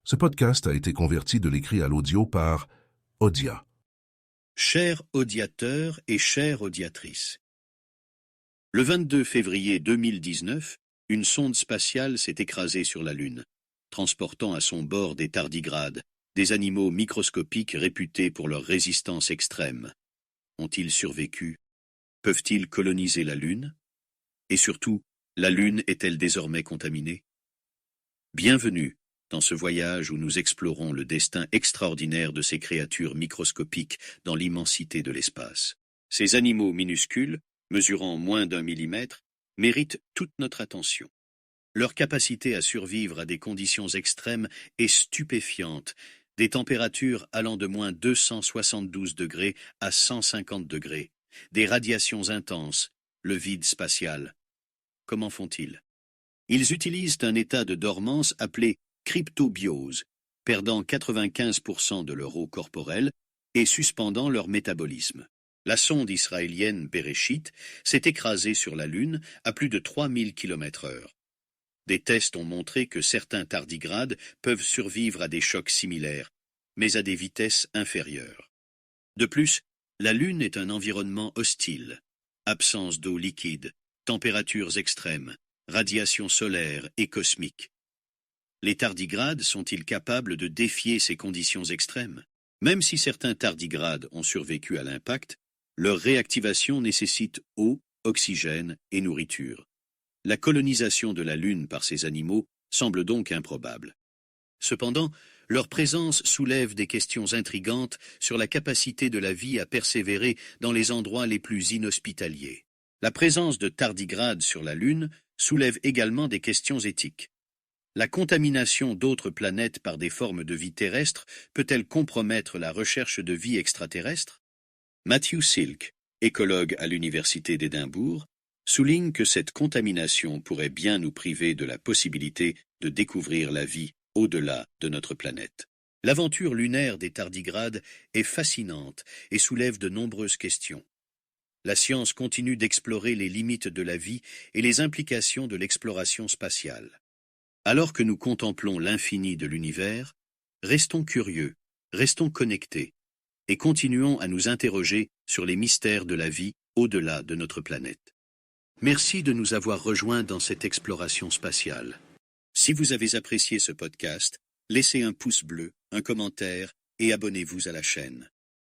Ce podcast a été converti de l'écrit à l'audio par Audia. Chers audiateurs et chères audiatrices, le 22 février 2019, une sonde spatiale s'est écrasée sur la Lune, transportant à son bord des tardigrades, des animaux microscopiques réputés pour leur résistance extrême. Ont-ils survécu? Peuvent-ils coloniser la Lune? Et surtout, la Lune est-elle désormais contaminée? Bienvenue dans ce voyage où nous explorons le destin extraordinaire de ces créatures microscopiques dans l'immensité de l'espace. Ces animaux minuscules, mesurant moins d'1 millimètre, méritent toute notre attention. Leur capacité à survivre à des conditions extrêmes est stupéfiante, des températures allant de moins 272 degrés à 150 degrés, des radiations intenses, le vide spatial. Comment font-ils? Ils utilisent un état de dormance appelé cryptobiose, perdant 95% de leur eau corporelle et suspendant leur métabolisme. La sonde israélienne Bereshit s'est écrasée sur la Lune à plus de 3000 km/h. Des tests ont montré que certains tardigrades peuvent survivre à des chocs similaires, mais à des vitesses inférieures. De plus, la Lune est un environnement hostile. Absence d'eau liquide, températures extrêmes, radiation solaire et cosmique. Les tardigrades sont-ils capables de défier ces conditions extrêmes? Même si certains tardigrades ont survécu à l'impact, leur réactivation nécessite eau, oxygène et nourriture. La colonisation de la Lune par ces animaux semble donc improbable. Cependant, leur présence soulève des questions intrigantes sur la capacité de la vie à persévérer dans les endroits les plus inhospitaliers. La présence de tardigrades sur la Lune soulève également des questions éthiques. La contamination d'autres planètes par des formes de vie terrestre peut-elle compromettre la recherche de vie extraterrestre? Matthew Silk, écologue à l'Université d'Édimbourg, souligne que cette contamination pourrait bien nous priver de la possibilité de découvrir la vie au-delà de notre planète. L'aventure lunaire des tardigrades est fascinante et soulève de nombreuses questions. La science continue d'explorer les limites de la vie et les implications de l'exploration spatiale. Alors que nous contemplons l'infini de l'univers, restons curieux, restons connectés et continuons à nous interroger sur les mystères de la vie au-delà de notre planète. Merci de nous avoir rejoints dans cette exploration spatiale. Si vous avez apprécié ce podcast, laissez un pouce bleu, un commentaire et abonnez-vous à la chaîne.